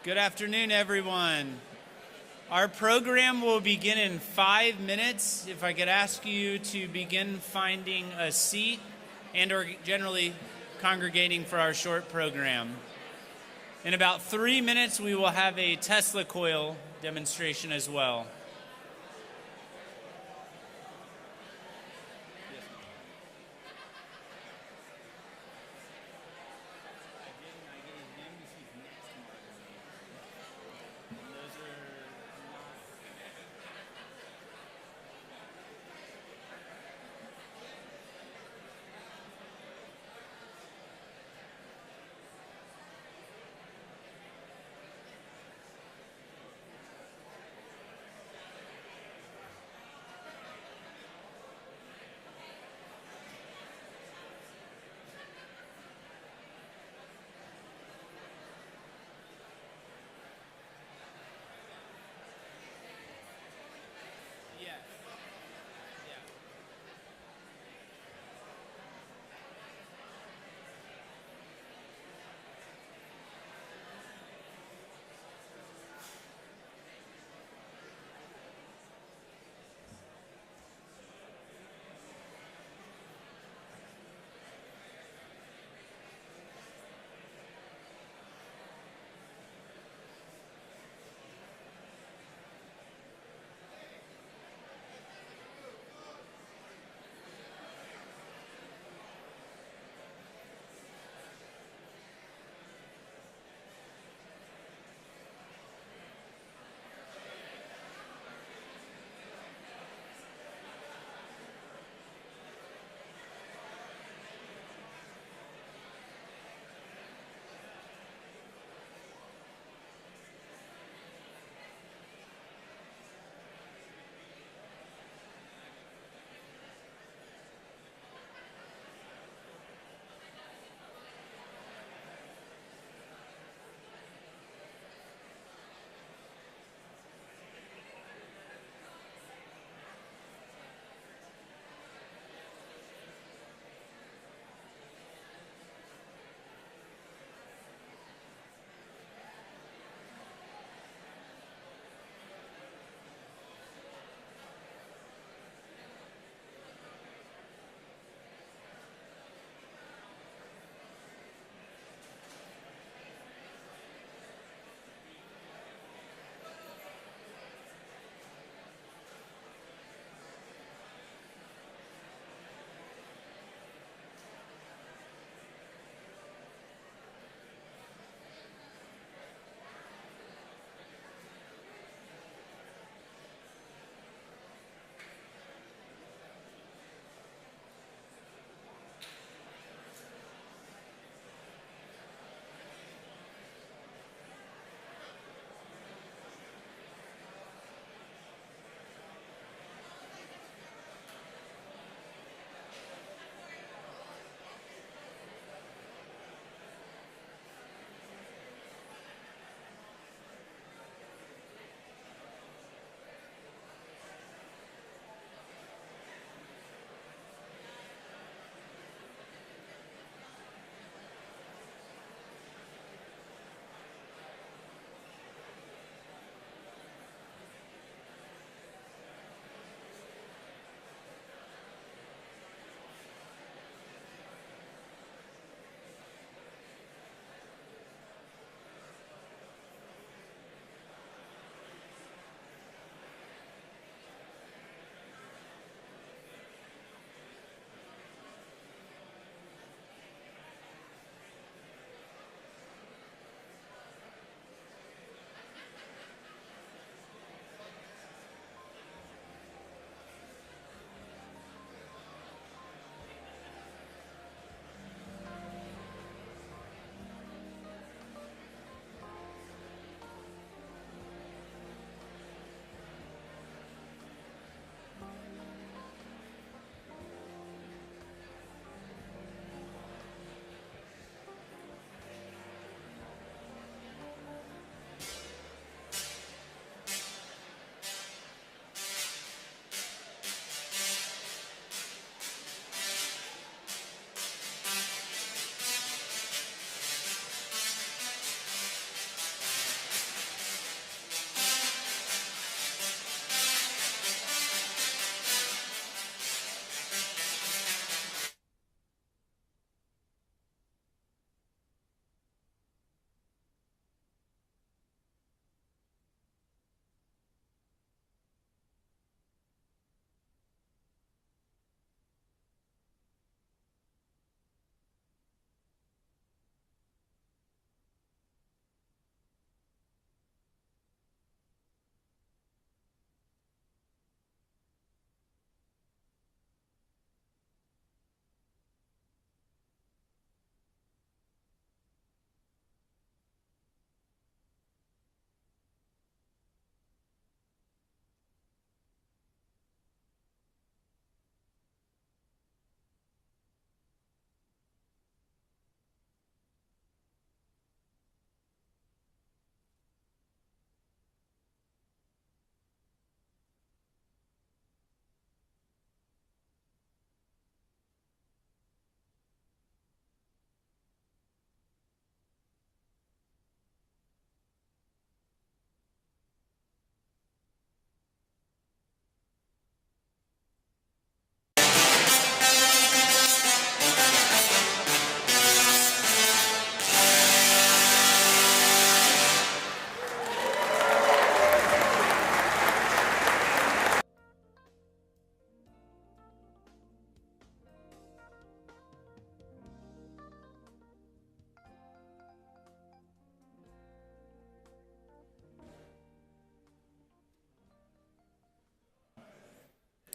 Good afternoon, everyone. Our program will begin in 5 minutes. If I could ask you to begin finding a seat and or generally congregating for our short program. In about 3 minutes, we will have a Tesla coil demonstration as well.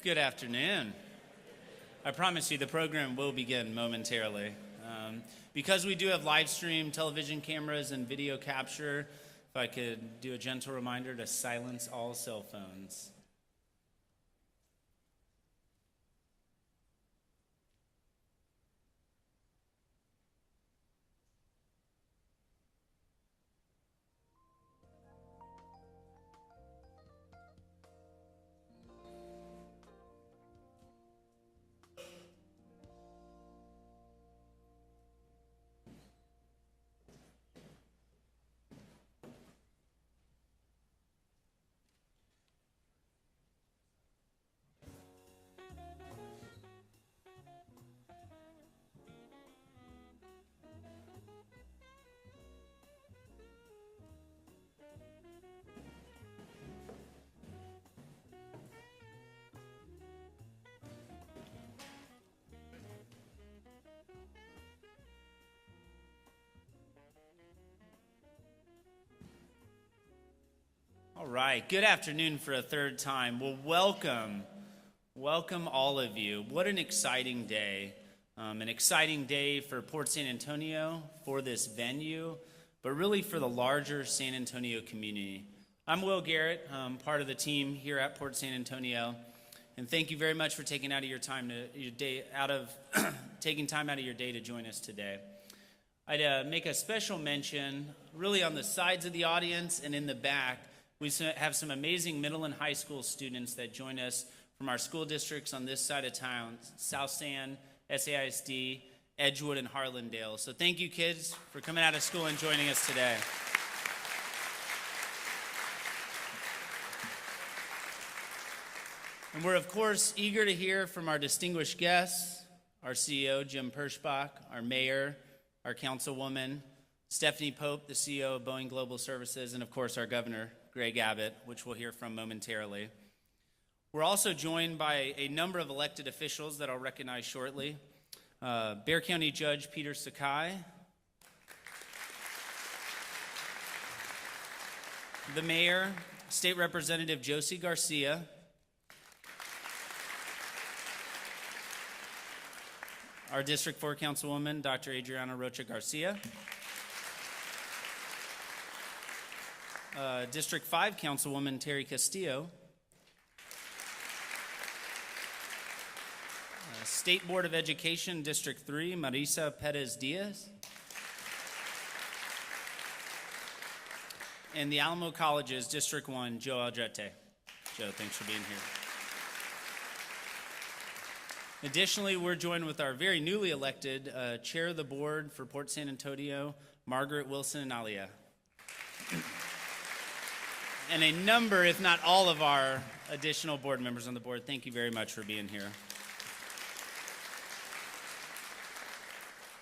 Good afternoon. I promise you the program will begin momentarily. Because we do have live stream television cameras and video capture, if I could do a gentle reminder to silence all cell phones. All right, good afternoon for a third time. Well, welcome all of you. What an exciting day. An exciting day for Port San Antonio, for this venue, but really for the larger San Antonio community. I'm Will Garrett, part of the team here at Port San Antonio, and thank you very much for taking time out of your day to join us today. I'd make a special mention, really on the sides of the audience and in the back. We have some amazing middle and high school students that join us from our school districts on this side of town, South San, SAISD, Edgewood, and Harlandale. So thank you, kids, for coming out of school and joining us today. And we're, of course, eager to hear from our distinguished guests, our CEO, Jim Perschbach, our mayor, our councilwoman, Stephanie Pope, the CEO of Boeing Global Services, and, of course, our governor, Greg Abbott, which we'll hear from momentarily. We're also joined by a number of elected officials that I'll recognize shortly. Bexar County Judge Peter Sakai, the mayor, State Representative Josie Garcia, our District 4 Councilwoman, Dr. Adriana Rocha Garcia, District 5 Councilwoman Terry Castillo, State Board of Education, District 3, Marisa Perez Diaz, and the Alamo Colleges, District 1, Joe Aldrete. Joe, thanks for being here. Additionally, we're joined with our very newly elected Chair of the Board for Port San Antonio, Margaret Wilson and Alia. And a number, if not all, of our additional board members on the board. Thank you very much for being here.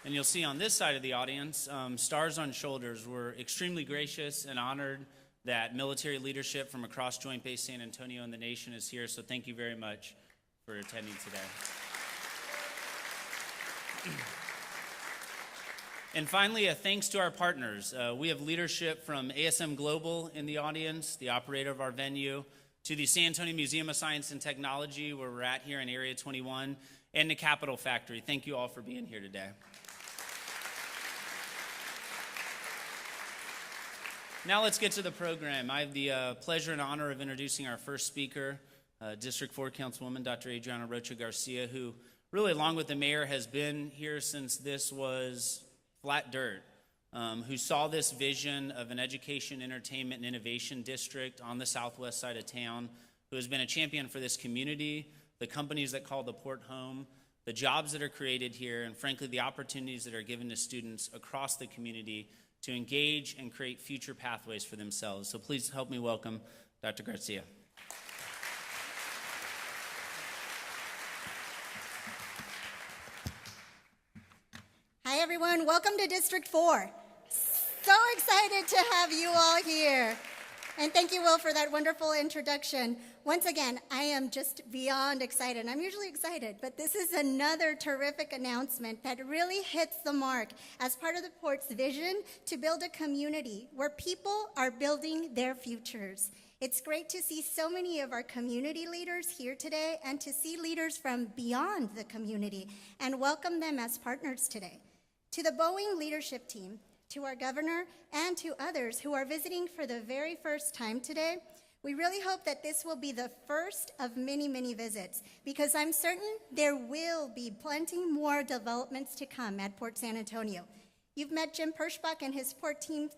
And you'll see on this side of the audience, stars on shoulders. We're extremely gracious and honored that military leadership from across Joint Base San Antonio and the nation is here. So thank you very much for attending today. And finally, a thanks to our partners. We have leadership from ASM Global in the audience, the operator of our venue, to the San Antonio Museum of Science and Technology, where we're at here in Area 21, and the Capital Factory. Thank you all for being here today. Now let's get to the program. I have the pleasure and honor of introducing our first speaker, District 4 Councilwoman Dr. Adriana Rocha Garcia, who really, along with the mayor, has been here since this was flat dirt, who saw this vision of an education, entertainment, and innovation district on the southwest side of town, who has been a champion for this community, the companies that call the port home, the jobs that are created here, and frankly, the opportunities that are given to students across the community to engage and create future pathways for themselves. So please help me welcome Dr. Garcia. Hi, everyone. Welcome to District 4. So excited to have you all here. And thank you, Will, for that wonderful introduction. Once again, I am just beyond excited. I'm usually excited, but this is another terrific announcement that really hits the mark as part of the Port's vision to build a community where people are building their futures. It's great to see so many of our community leaders here today and to see leaders from beyond the community and welcome them as partners today. To the Boeing leadership team, to our governor, and to others who are visiting for the very first time today, we really hope that this will be the first of many, many visits, because I'm certain there will be plenty more developments to come at Port San Antonio. You've met Jim Pershbach and his Port San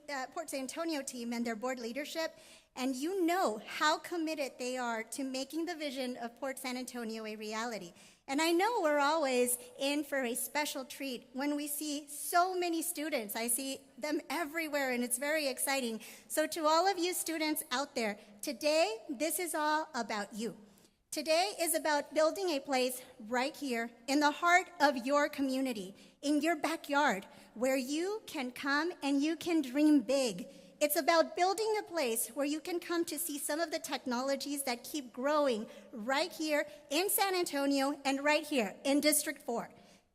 Antonio team and their board leadership, and you know how committed they are to making the vision of Port San Antonio a reality. And I know we're always in for a special treat when we see so many students. I see them everywhere, and it's very exciting. So to all of you students out there, today, this is all about you. Today is about building a place right here in the heart of your community, in your backyard, where you can come and you can dream big. It's about building a place where you can come to see some of the technologies that keep growing right here in San Antonio and right here in District 4.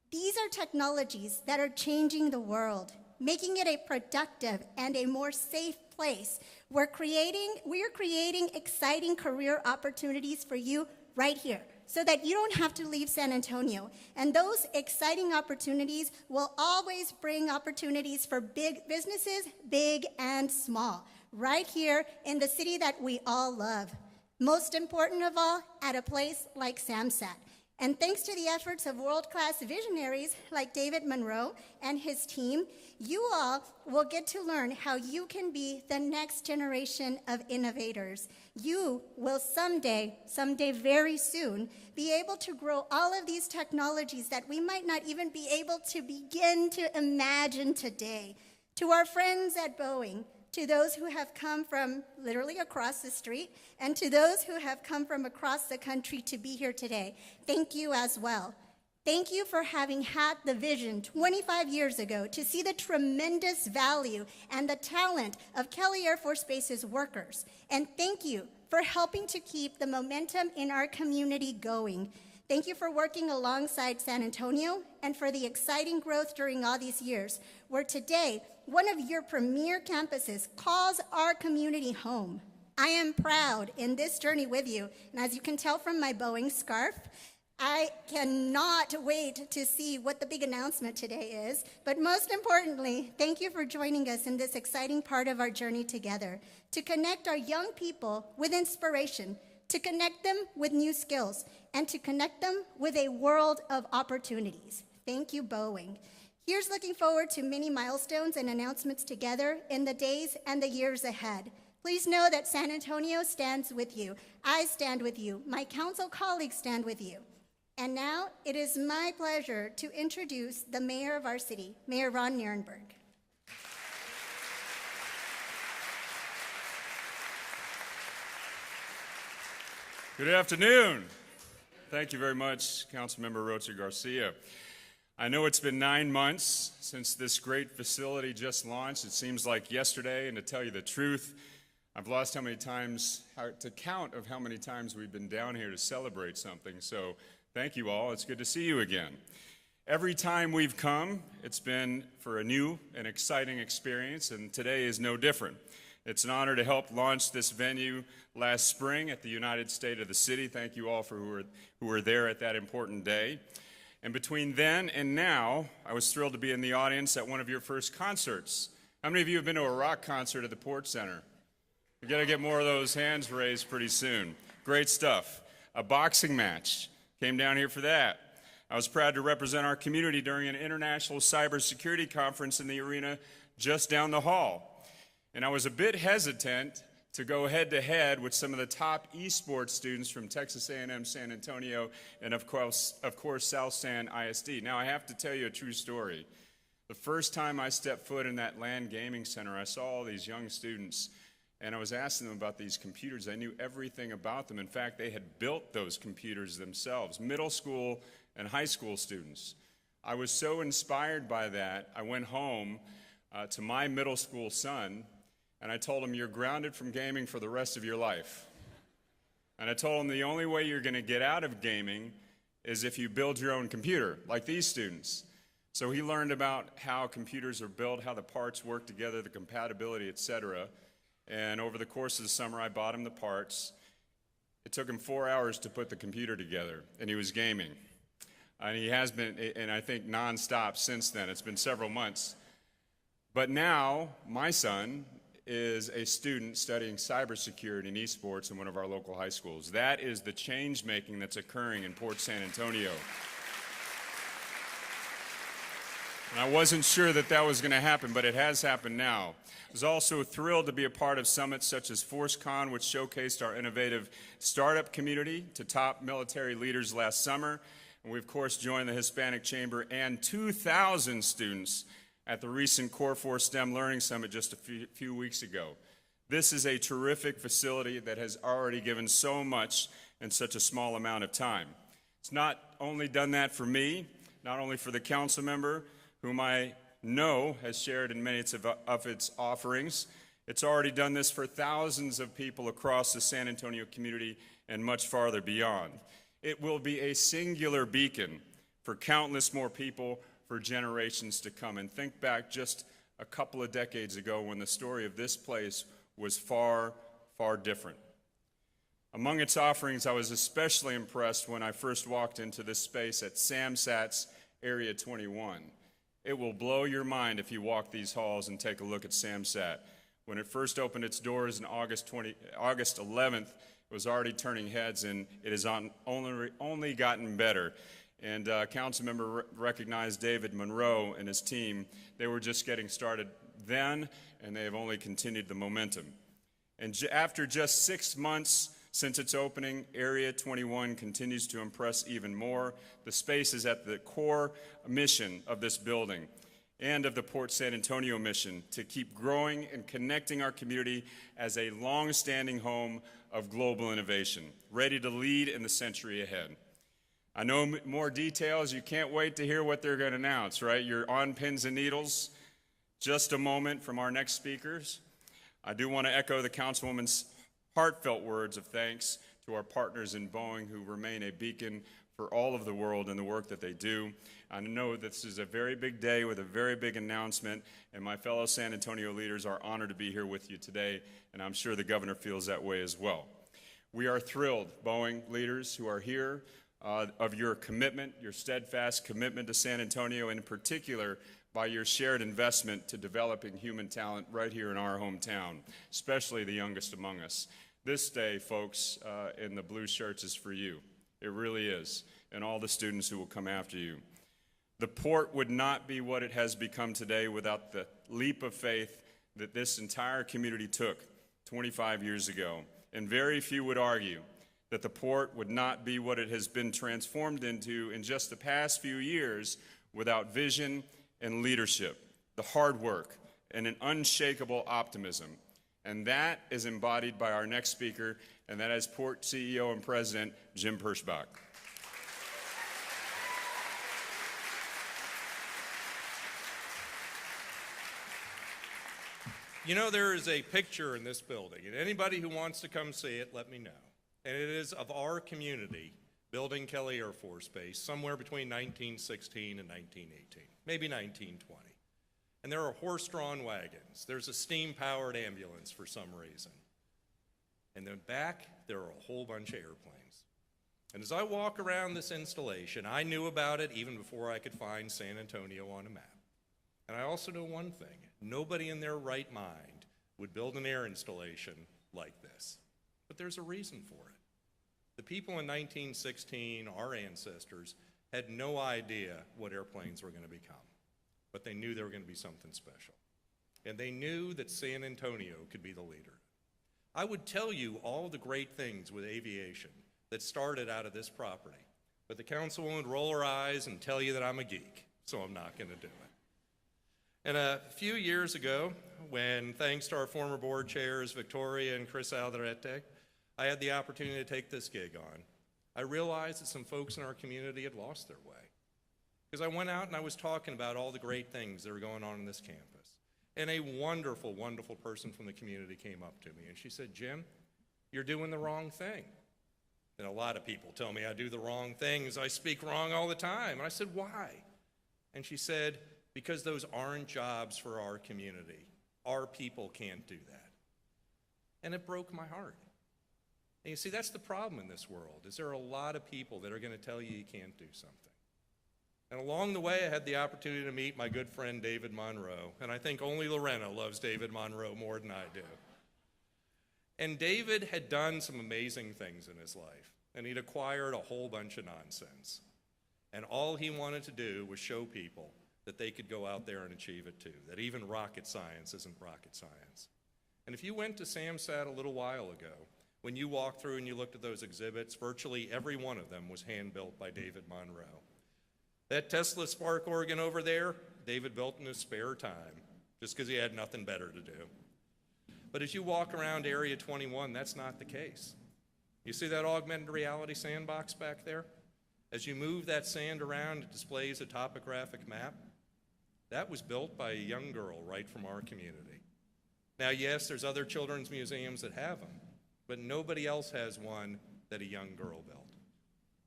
These are technologies that are changing the world, making it a productive and a more safe place. We're creating exciting career opportunities for you right here, so that you don't have to leave San Antonio. And those exciting opportunities will always bring opportunities for big businesses, big and small, right here in the city that we all love. Most important of all, at a place like SAMSAT. And thanks to the efforts of world-class visionaries like David Monroe and his team, you all will get to learn how you can be the next generation of innovators. You will someday very soon, be able to grow all of these technologies that we might not even be able to begin to imagine today. To our friends at Boeing, to those who have come from literally across the street, and to those who have come from across the country to be here today, thank you as well. Thank you for having had the vision 25 years ago to see the tremendous value and the talent of Kelly Air Force Base's workers. And thank you for helping to keep the momentum in our community going. Thank you for working alongside San Antonio and for the exciting growth during all these years, where today, one of your premier campuses calls our community home. I am proud in this journey with you, and as you can tell from my Boeing scarf, I cannot wait to see what the big announcement today is. But most importantly, thank you for joining us in this exciting part of our journey together, to connect our young people with inspiration, to connect them with new skills, and to connect them with a world of opportunities. Thank you, Boeing. Here's looking forward to many milestones and announcements together in the days and the years ahead. Please know that San Antonio stands with you. I stand with you. My council colleagues stand with you. And now it is my pleasure to introduce the mayor of our city, Mayor Ron Nierenberg. Good afternoon. Thank you very much, Councilmember Rocha Garcia. I know it's been 9 months since this great facility just launched. It seems like yesterday, and to tell you the truth, I've lost count of how many times we've been down here to celebrate something. So thank you all. It's good to see you again. Every time we've come, it's been for a new and exciting experience, and today is no different. It's an honor to help launch this venue last spring at the United State of the City. Thank you all for who were there at that important day. And between then and now, I was thrilled to be in the audience at one of your first concerts. How many of you have been to a rock concert at the Port Center? We got to get more of those hands raised pretty soon. Great stuff. A boxing match. Came down here for that. I was proud to represent our community during an international cybersecurity conference in the arena just down the hall. And I was a bit hesitant to go head-to-head with some of the top esports students from Texas A&M San Antonio and, of course, South San ISD. Now, I have to tell you a true story. The first time I stepped foot in that LAN gaming center, I saw all these young students, and I was asking them about these computers. I knew everything about them. In fact, they had built those computers themselves, middle school and high school students. I was so inspired by that, I went home to my middle school son, and I told him, you're grounded from gaming for the rest of your life. And I told him the only way you're going to get out of gaming is if you build your own computer, like these students. So he learned about how computers are built, how the parts work together, the compatibility, etc. And over the course of the summer, I bought him the parts. It took him 4 hours to put the computer together, and he was gaming. And he has been, and I think nonstop since then. It's been several months. But now, my son is a student studying cybersecurity and esports in one of our local high schools. That is the change making that's occurring in Port San Antonio. And I wasn't sure that was going to happen, but it has happened now. I was also thrilled to be a part of summits such as ForceCon, which showcased our innovative startup community to top military leaders last summer. And we, of course, joined the Hispanic Chamber and 2,000 students at the recent Core 4 STEM Learning Summit just a few weeks ago. This is a terrific facility that has already given so much in such a small amount of time. It's not only done that for me, not only for the council member, whom I know has shared in many of its offerings. It's already done this for thousands of people across the San Antonio community and much farther beyond. It will be a singular beacon for countless more people for generations to come. And think back just a couple of decades ago when the story of this place was far, far different. Among its offerings, I was especially impressed when I first walked into this space at SamSat's Area 21. It will blow your mind if you walk these halls and take a look at SamSat. When it first opened its doors in August 11th, it was already turning heads, and it has only gotten better. And council member recognized David Monroe and his team. They were just getting started then, and they have only continued the momentum. And after just 6 months since its opening, Area 21 continues to impress even more. The space is at the core mission of this building and of the Port San Antonio mission to keep growing and connecting our community as a long-standing home of global innovation, ready to lead in the century ahead. I know more details. You can't wait to hear what they're going to announce, right? You're on pins and needles. Just a moment from our next speakers. I do want to echo the Councilwoman's heartfelt words of thanks to our partners in Boeing, who remain a beacon for all of the world in the work that they do. I know this is a very big day with a very big announcement, and my fellow San Antonio leaders are honored to be here with you today, and I'm sure the governor feels that way as well. We are thrilled, Boeing leaders who are here, of your commitment, your steadfast commitment to San Antonio, and in particular by your shared investment to developing human talent right here in our hometown, especially the youngest among us. This day, folks, in the blue shirts is for you. It really is, and all the students who will come after you. The port would not be what it has become today without the leap of faith that this entire community took 25 years ago, and very few would argue that the port would not be what it has been transformed into in just the past few years without vision and leadership, the hard work, and an unshakable optimism. And that is embodied by our next speaker, and that is Port CEO and President Jim Perschbach. You know, there is a picture in this building, and anybody who wants to come see it, let me know. And it is of our community building Kelly Air Force Base somewhere between 1916 and 1918, maybe 1920. And there are horse-drawn wagons. There's a steam-powered ambulance for some reason. And then back, there are a whole bunch of airplanes. And as I walk around this installation, I knew about it even before I could find San Antonio on a map. And I also know one thing. Nobody in their right mind would build an air installation like this. But there's a reason for it. The people in 1916, our ancestors, had no idea what airplanes were going to become. But they knew they were going to be something special. And they knew that San Antonio could be the leader. I would tell you all the great things with aviation that started out of this property. But the councilwoman would roll her eyes and tell you that I'm a geek, so I'm not going to do it. And a few years ago, when thanks to our former board chairs, Victoria and Chris Alderete, I had the opportunity to take this gig on, I realized that some folks in our community had lost their way. Because I went out and I was talking about all the great things that were going on in this campus. And a wonderful, wonderful person from the community came up to me and she said, Jim, you're doing the wrong thing. And a lot of people tell me I do the wrong things. I speak wrong all the time. And I said, why? And she said, because those aren't jobs for our community. Our people can't do that. And it broke my heart. And you see, that's the problem in this world, is there are a lot of people that are going to tell you you can't do something. And along the way, I had the opportunity to meet my good friend David Monroe, and I think only Lorena loves David Monroe more than I do. And David had done some amazing things in his life, and he'd acquired a whole bunch of nonsense. And all he wanted to do was show people that they could go out there and achieve it too, that even rocket science isn't rocket science. And if you went to SAMSAT a little while ago, when you walked through and you looked at those exhibits, virtually every one of them was hand-built by David Monroe. That Tesla spark organ over there, David built in his spare time, just because he had nothing better to do. But as you walk around Area 21, that's not the case. You see that augmented reality sandbox back there? As you move that sand around, it displays a topographic map. That was built by a young girl right from our community. Now, yes, there's other children's museums that have them, but nobody else has one that a young girl built.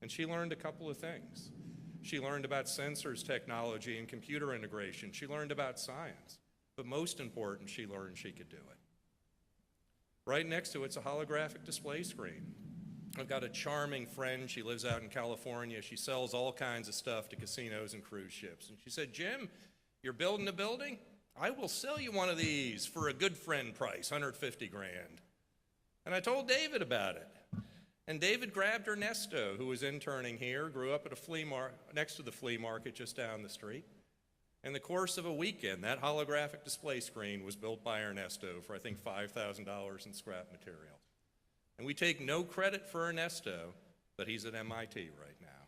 And she learned a couple of things. She learned about sensors technology and computer integration. She learned about science. But most important, she learned she could do it. Right next to it's a holographic display screen. I've got a charming friend. She lives out in California. She sells all kinds of stuff to casinos and cruise ships. And she said, Jim, you're building a building? I will sell you one of these for a good friend price, 150 grand. And I told David about it. And David grabbed Ernesto, who was interning here, grew up at a flea market, next to the flea market just down the street. In the course of a weekend, that holographic display screen was built by Ernesto for, I think, $5,000 in scrap material. And we take no credit for Ernesto, but he's at MIT right now.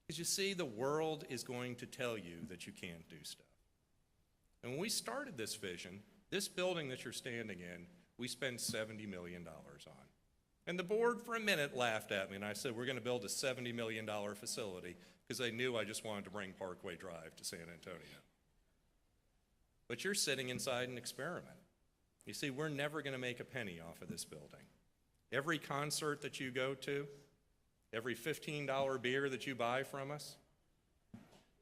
Because you see, the world is going to tell you that you can't do stuff. And when we started this vision, this building that you're standing in, we spent $70 million on. And the board for a minute laughed at me, and I said, we're going to build a $70 million facility, because they knew I just wanted to bring Parkway Drive to San Antonio. But you're sitting inside an experiment. You see, we're never going to make a penny off of this building. Every concert that you go to, every $15 beer that you buy from us,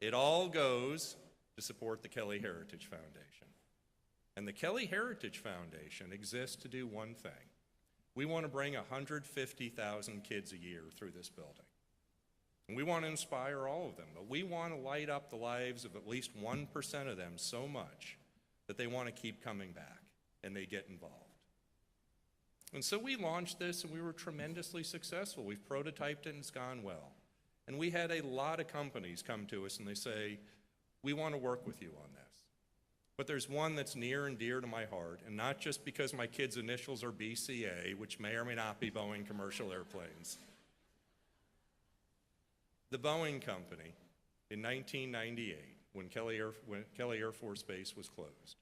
it all goes to support the Kelly Heritage Foundation. And the Kelly Heritage Foundation exists to do one thing. We want to bring 150,000 kids a year through this building. And we want to inspire all of them, but we want to light up the lives of at least 1% of them so much that they want to keep coming back and they get involved. And so we launched this and we were tremendously successful. We've prototyped it and it's gone well. And we had a lot of companies come to us and they say, we want to work with you on this. But there's one that's near and dear to my heart, and not just because my kids' initials are BCA, which may or may not be Boeing commercial airplanes. The Boeing Company, in 1998, when Kelly Air Force Base was closed,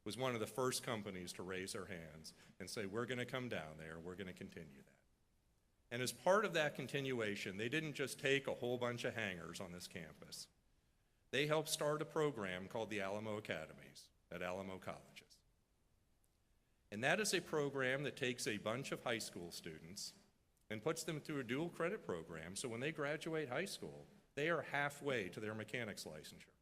was one of the first companies to raise their hands and say, we're going to come down there, we're going to continue that. And as part of that continuation, they didn't just take a whole bunch of hangars on this campus. They helped start a program called the Alamo Academies at Alamo Colleges. And that is a program that takes a bunch of high school students and puts them through a dual credit program, so when they graduate high school, they are halfway to their mechanics licensure.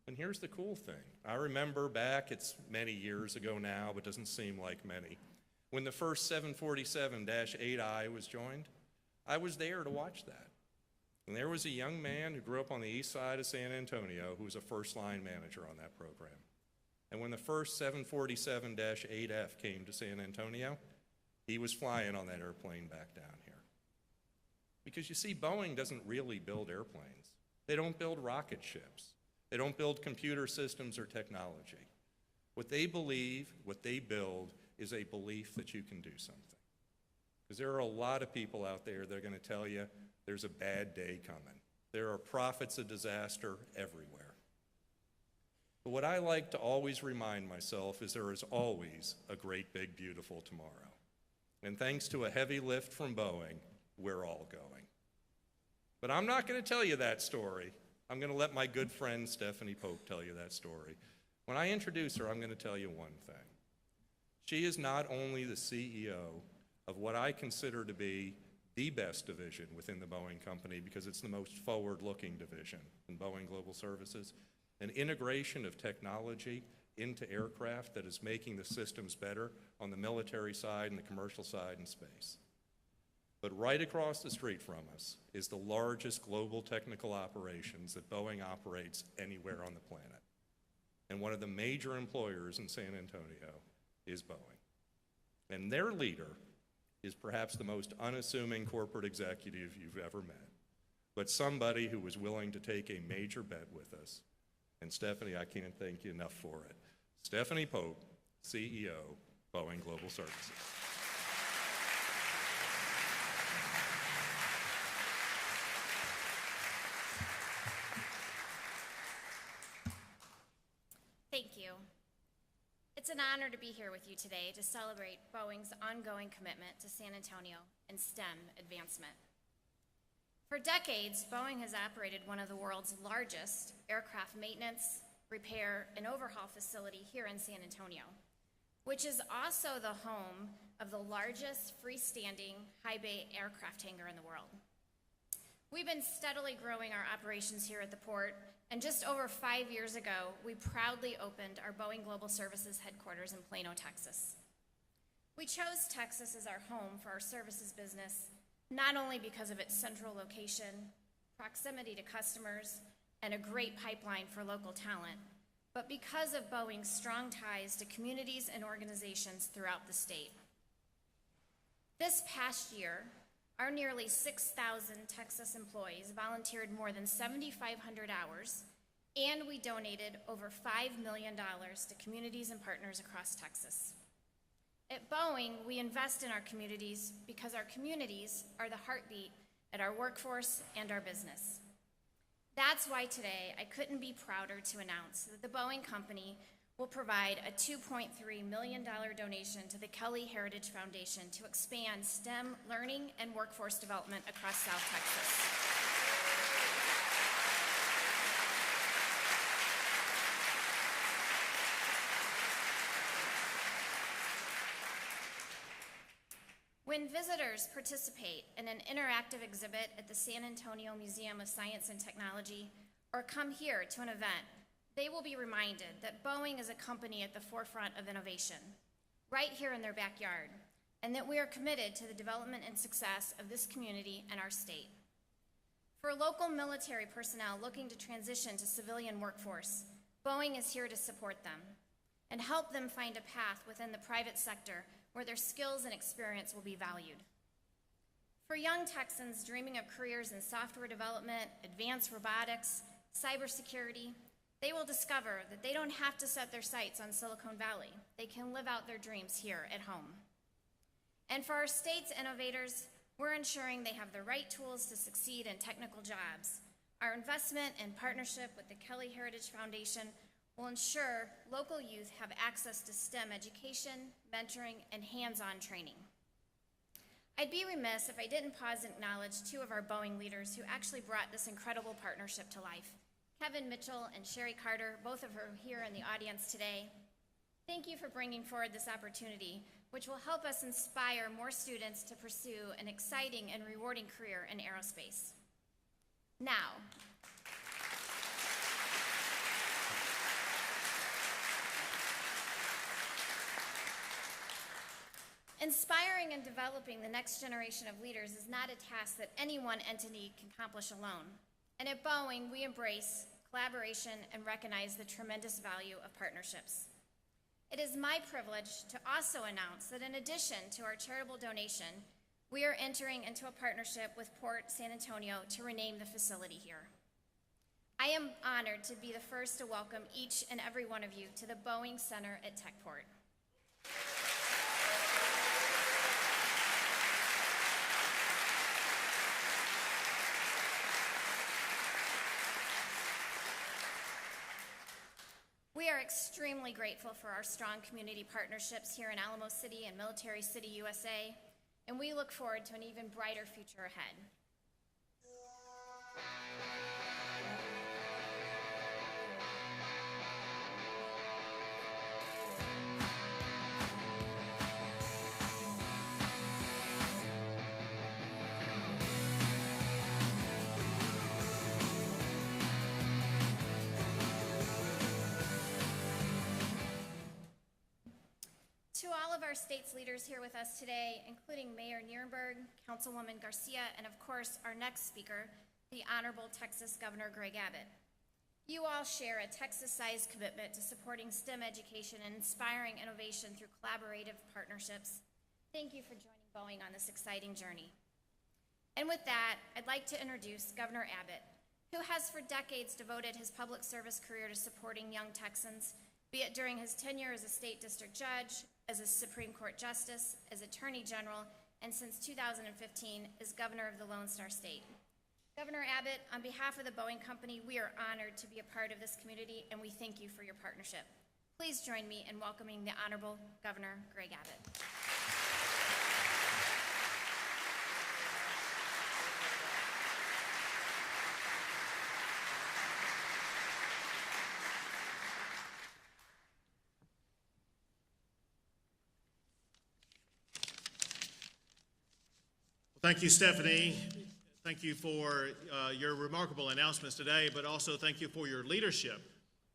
And here's the cool thing. I remember back, it's many years ago now, but doesn't seem like many, when the first 747-8I was joined, I was there to watch that. And there was a young man who grew up on the east side of San Antonio who was a first-line manager on that program. And when the first 747-8F came to San Antonio, he was flying on that airplane back down here. Because you see, Boeing doesn't really build airplanes. They don't build rocket ships. They don't build computer systems or technology. What they believe, what they build, is a belief that you can do something. Because there are a lot of people out there that are going to tell you there's a bad day coming. There are prophets of disaster everywhere. But what I like to always remind myself is there is always a great, big, beautiful tomorrow. And thanks to a heavy lift from Boeing, we're all going. But I'm not going to tell you that story. I'm going to let my good friend Stephanie Pope tell you that story. When I introduce her, I'm going to tell you one thing. She is not only the CEO of what I consider to be the best division within the Boeing Company, because it's the most forward-looking division in Boeing Global Services, an integration of technology into aircraft that is making the systems better on the military side and the commercial side in space. But right across the street from us is the largest global technical operations that Boeing operates anywhere on the planet. And one of the major employers in San Antonio is Boeing. And their leader is perhaps the most unassuming corporate executive you've ever met, but somebody who was willing to take a major bet with us. And Stephanie, I can't thank you enough for it. Stephanie Pope, CEO, Boeing Global Services. Thank you. It's an honor to be here with you today to celebrate Boeing's ongoing commitment to San Antonio and STEM advancement. For decades, Boeing has operated one of the world's largest aircraft maintenance, repair, and overhaul facility here in San Antonio, which is also the home of the largest freestanding high bay aircraft hangar in the world. We've been steadily growing our operations here at the port, and just over 5 years ago, we proudly opened our Boeing Global Services headquarters in Plano, Texas. We chose Texas as our home for our services business, not only because of its central location, proximity to customers, and a great pipeline for local talent, but because of Boeing's strong ties to communities and organizations throughout the state. This past year, our nearly 6,000 Texas employees volunteered more than 7,500 hours, and we donated over $5 million to communities and partners across Texas. At Boeing, we invest in our communities because our communities are the heartbeat at our workforce and our business. That's why today I couldn't be prouder to announce that the Boeing Company will provide a $2.3 million donation to the Kelly Heritage Foundation to expand STEM learning and workforce development across South Texas. When visitors participate in an interactive exhibit at the San Antonio Museum of Science and Technology or come here to an event, they will be reminded that Boeing is a company at the forefront of innovation, right here in their backyard, and that we are committed to the development and success of this community and our state. For local military personnel looking to transition to civilian workforce, Boeing is here to support them and help them find a path within the private sector where their skills and experience will be valued. For young Texans dreaming of careers in software development, advanced robotics, cybersecurity, they will discover that they don't have to set their sights on Silicon Valley. They can live out their dreams here at home. And for our state's innovators, we're ensuring they have the right tools to succeed in technical jobs. Our investment and partnership with the Kelly Heritage Foundation will ensure local youth have access to STEM education, mentoring, and hands-on training. I'd be remiss if I didn't pause and acknowledge two of our Boeing leaders who actually brought this incredible partnership to life. Kevin Mitchell and Sherry Carter, both of whom are here in the audience today. Thank you for bringing forward this opportunity, which will help us inspire more students to pursue an exciting and rewarding career in aerospace. Now, inspiring and developing the next generation of leaders is not a task that any one entity can accomplish alone. And at Boeing, we embrace collaboration and recognize the tremendous value of partnerships. It is my privilege to also announce that in addition to our charitable donation, we are entering into a partnership with Port San Antonio to rename the facility here. I am honored to be the first to welcome each and every one of you to the Boeing Center at Techport. We are extremely grateful for our strong community partnerships here in Alamo City and Military City, USA, and we look forward to an even brighter future ahead. all of our state's leaders here with us today, including Mayor Nierenberg, Councilwoman Garcia, and of course, our next speaker, the Honorable Texas Governor Greg Abbott. You all share a Texas-sized commitment to supporting STEM education and inspiring innovation through collaborative partnerships. Thank you for joining Boeing on this exciting journey. And with that, I'd like to introduce Governor Abbott, who has for decades devoted his public service career to supporting young Texans, be it during his tenure as a state district judge, as a Supreme Court justice, as Attorney General, and since 2015 as Governor of the Lone Star State. Governor Abbott, on behalf of the Boeing Company, we are honored to be a part of this community, and we thank you for your partnership. Please join me in welcoming the Honorable Governor Greg Abbott. Thank you, Stephanie. Thank you for your remarkable announcements today, but also thank you for your leadership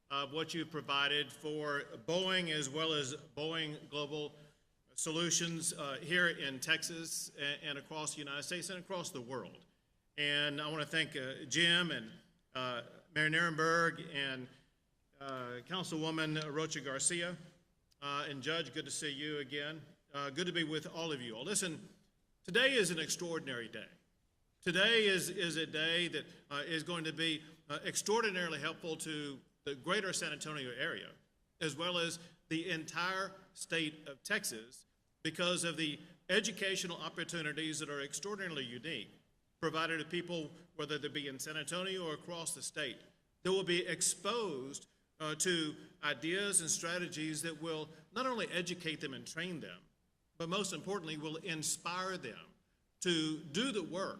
of what you've provided for Boeing as well as Boeing Global Solutions here in Texas and across the United States and across the world. And I want to thank Jim and Mayor Nierenberg and Councilwoman Rocha Garcia and Judge, good to see you again. Good to be with all of you all. Listen, today is an extraordinary day. Today is a day that is going to be extraordinarily helpful to the greater San Antonio area, as well as the entire state of Texas, because of the educational opportunities that are extraordinarily unique, provided to people, whether they be in San Antonio or across the state, that will be exposed to ideas and strategies that will not only educate them and train them, but most importantly, will inspire them to do the work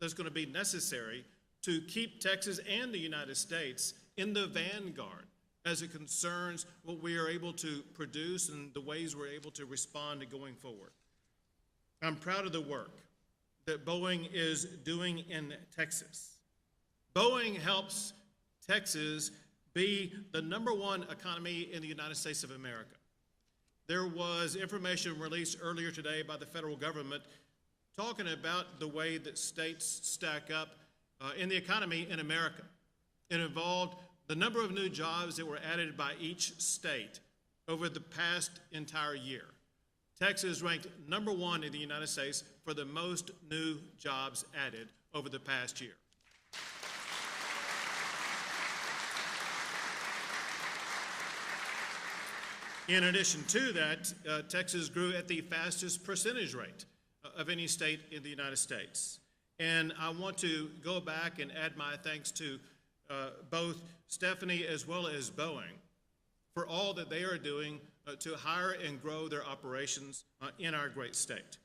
that's going to be necessary to keep Texas and the United States in the vanguard as it concerns what we are able to produce and the ways we're able to respond to going forward. I'm proud of the work that Boeing is doing in Texas. Boeing helps Texas be the #1 economy in the United States of America. There was information released earlier today by the federal government talking about the way that states stack up in the economy in America. It involved the number of new jobs that were added by each state over the past entire year. Texas ranked #1 in the United States for the most new jobs added over the past year. In addition to that, Texas grew at the fastest percentage rate of any state in the United States. And I want to go back and add my thanks to both Stephanie as well as Boeing for all that they are doing to hire and grow their operations in our great state.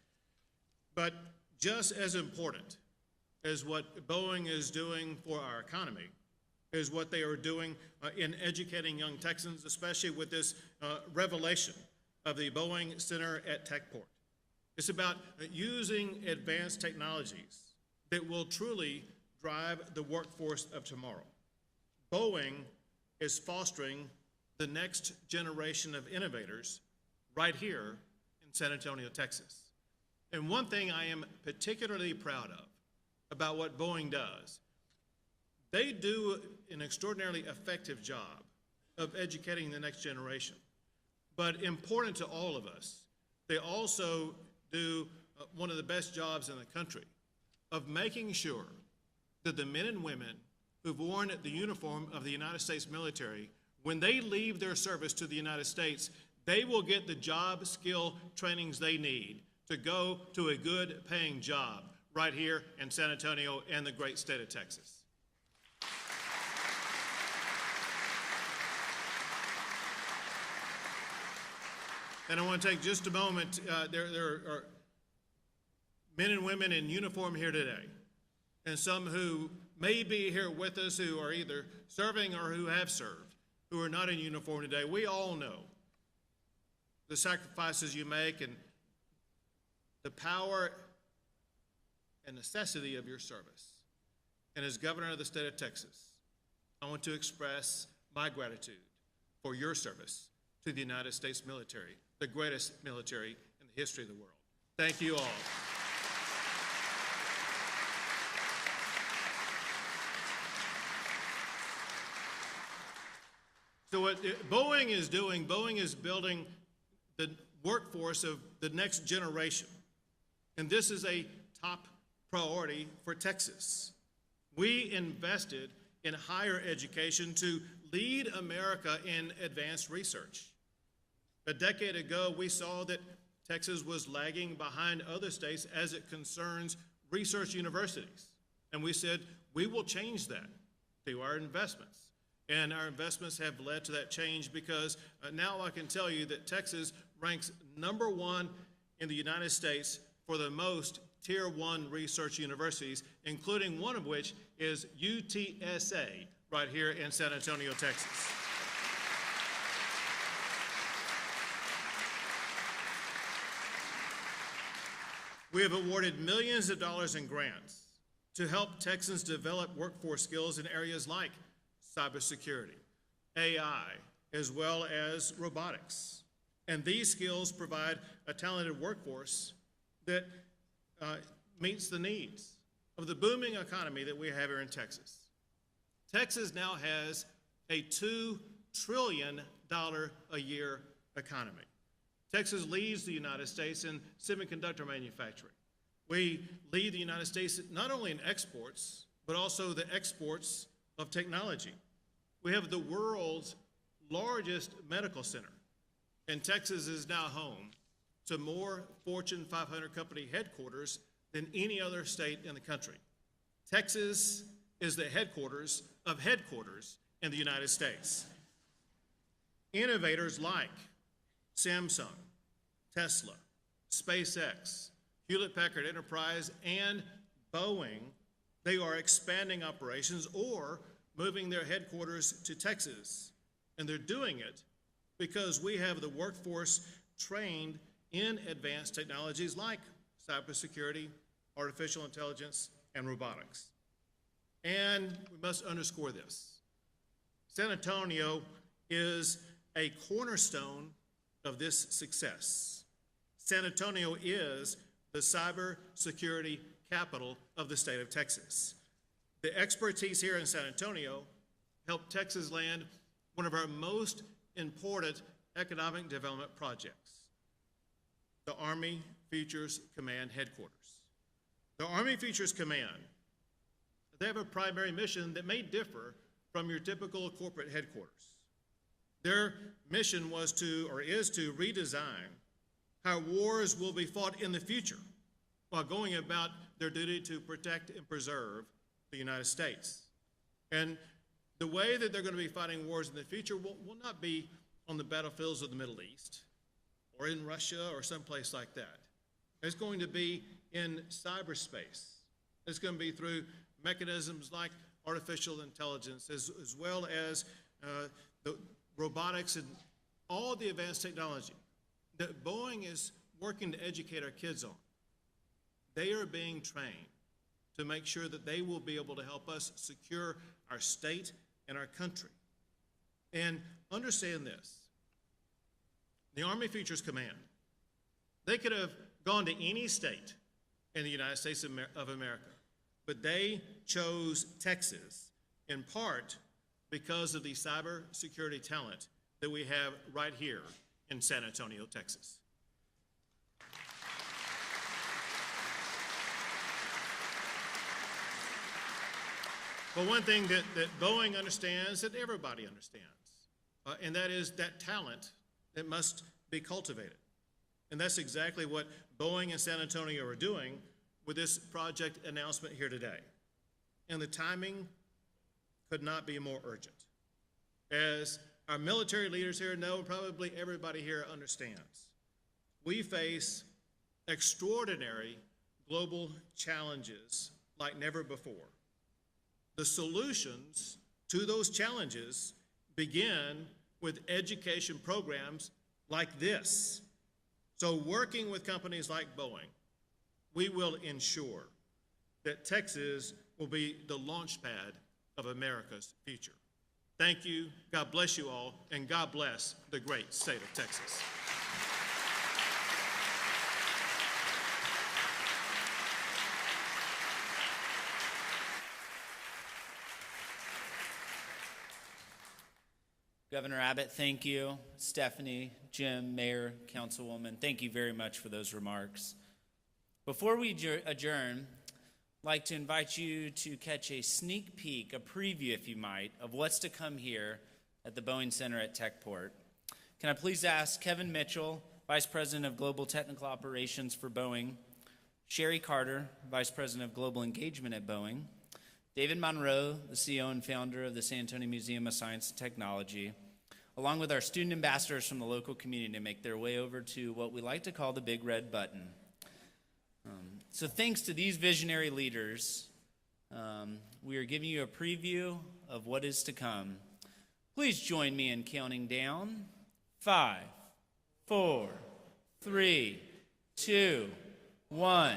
But just as important as what Boeing is doing for our economy is what they are doing in educating young Texans, especially with this revelation of the Boeing Center at Techport. It's about using advanced technologies that will truly drive the workforce of tomorrow. Boeing is fostering the next generation of innovators right here in San Antonio, Texas. And one thing I am particularly proud of about what Boeing does, they do an extraordinarily effective job of educating the next generation. But important to all of us, they also do one of the best jobs in the country of making sure that the men and women who've worn the uniform of the United States military, when they leave their service to the United States, they will get the job skill trainings they need to go to a good paying job right here in San Antonio and the great state of Texas. And I want to take just a moment. There are men and women in uniform here today, and some who may be here with us who are either serving or who have served, who are not in uniform today. We all know the sacrifices you make and the power and necessity of your service. And as governor of the state of Texas, I want to express my gratitude for your service to the United States military, the greatest military in the history of the world. Thank you all. So what Boeing is doing, Boeing is building the workforce of the next generation. And this is a top priority for Texas. We invested in higher education to lead America in advanced research. A decade ago, we saw that Texas was lagging behind other states as it concerns research universities. And we said, we will change that through our investments. And our investments have led to that change because now I can tell you that Texas ranks #1 in the United States for the most Tier 1 research universities, including one of which is UTSA right here in San Antonio, Texas. We have awarded millions of dollars in grants to help Texans develop workforce skills in areas like cybersecurity, AI, as well as robotics. And these skills provide a talented workforce that meets the needs of the booming economy that we have here in Texas. Texas now has a $2 trillion a year economy. Texas leads the United States in semiconductor manufacturing. We lead the United States not only in exports, but also the exports of technology. We have the world's largest medical center, and Texas is now home to more Fortune 500 company headquarters than any other state in the country. Texas is the headquarters of headquarters in the United States. Innovators like Samsung, Tesla, SpaceX, Hewlett-Packard Enterprise, and Boeing, they are expanding operations or moving their headquarters to Texas. And they're doing it because we have the workforce trained in advanced technologies like cybersecurity, artificial intelligence, and robotics. And we must underscore this. San Antonio is a cornerstone of this success. San Antonio is the cybersecurity capital of the state of Texas. The expertise here in San Antonio helped Texas land one of our most important economic development projects, the Army Futures Command Headquarters. The Army Futures Command, they have a primary mission that may differ from your typical corporate headquarters. Their mission was to, or is to, redesign how wars will be fought in the future while going about their duty to protect and preserve the United States. And the way that they're going to be fighting wars in the future will not be on the battlefields of the Middle East or in Russia or someplace like that. It's going to be in cyberspace. It's going to be through mechanisms like artificial intelligence, as well as the robotics and all the advanced technology that Boeing is working to educate our kids on. They are being trained to make sure that they will be able to help us secure our state and our country. And understand this, the Army Futures Command, they could have gone to any state in the United States of America, but they chose Texas in part because of the cybersecurity talent that we have right here in San Antonio, Texas. But one thing that Boeing understands, that everybody understands, and that is that talent that must be cultivated. And that's exactly what Boeing and San Antonio are doing with this project announcement here today. And the timing could not be more urgent. As our military leaders here know, probably everybody here understands, we face extraordinary global challenges like never before. The solutions to those challenges begin with education programs like this. So working with companies like Boeing, we will ensure that Texas will be the launch pad of America's future. Thank you, God bless you all, and God bless the great state of Texas. Governor Abbott, thank you. Stephanie, Jim, Mayor, Councilwoman, thank you very much for those remarks. Before we adjourn, I'd like to invite you to catch a sneak peek, a preview, if you might, of what's to come here at the Boeing Center at Techport. Can I please ask Kevin Mitchell, Vice President of Global Technical Operations for Boeing, Sherry Carter, Vice President of Global Engagement at Boeing, David Monroe, the CEO and founder of the San Antonio Museum of Science and Technology, along with our student ambassadors from the local community to make their way over to what we like to call the Big Red Button. So thanks to these visionary leaders, we are giving you a preview of what is to come. Please join me in counting down. 5, 4, 3, 2, 1.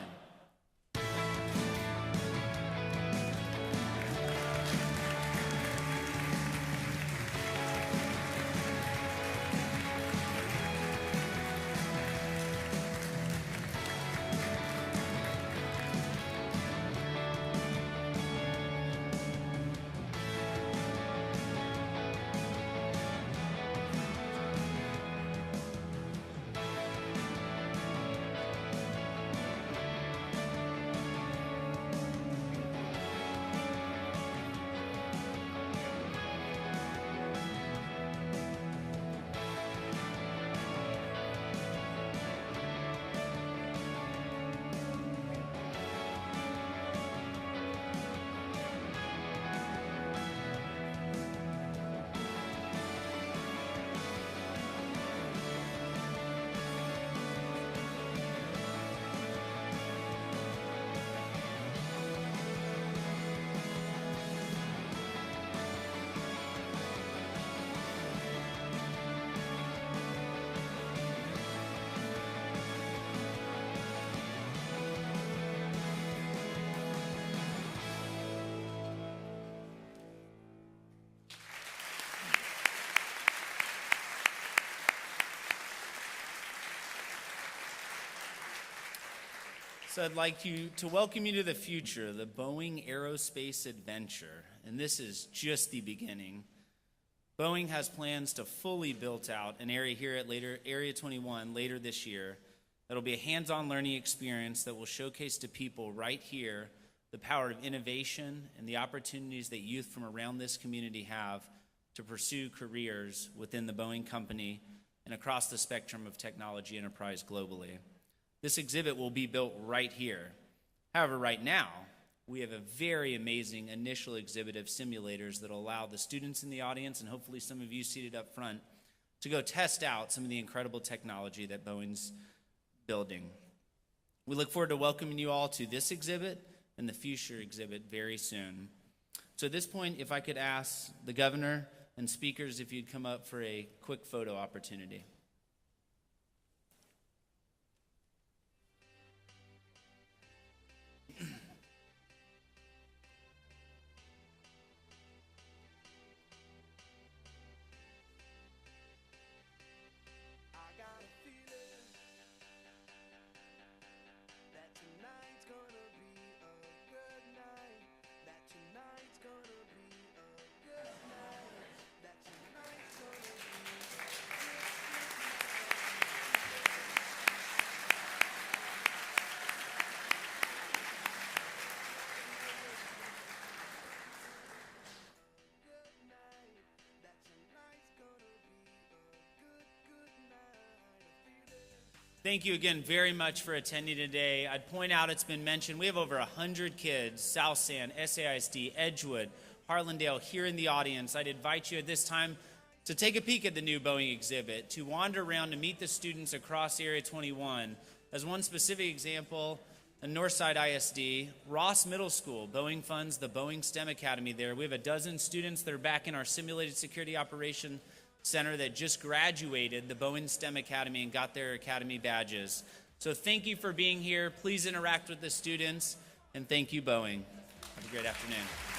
So I'd like to welcome you to the future, the Boeing Aerospace Adventure. And this is just the beginning. Boeing has plans to fully build out an area here at Area 21 later this year. That'll be a hands-on learning experience that will showcase to people right here the power of innovation and the opportunities that youth from around this community have to pursue careers within the Boeing company and across the spectrum of technology enterprise globally. This exhibit will be built right here. However, right now, we have a very amazing initial exhibit of simulators that will allow the students in the audience, and hopefully some of you seated up front, to go test out some of the incredible technology that Boeing's building. We look forward to welcoming you all to this exhibit and the future exhibit very soon. So at this point, if I could ask the governor and speakers if you'd come up for a quick photo opportunity. Thank you again very much for attending today. I'd point out, it's been mentioned, we have over 100 kids, South San, SAISD, Edgewood, Harlandale here in the audience. I'd invite you at this time to take a peek at the new Boeing exhibit, to wander around and meet the students across Area 21. As one specific example, in Northside ISD, Ross Middle School, Boeing funds the Boeing STEM Academy there. We have a dozen students that are back in our Simulated Security Operation Center that just graduated the Boeing STEM Academy and got their academy badges. So thank you for being here. Please interact with the students, and thank you, Boeing. Have a great afternoon.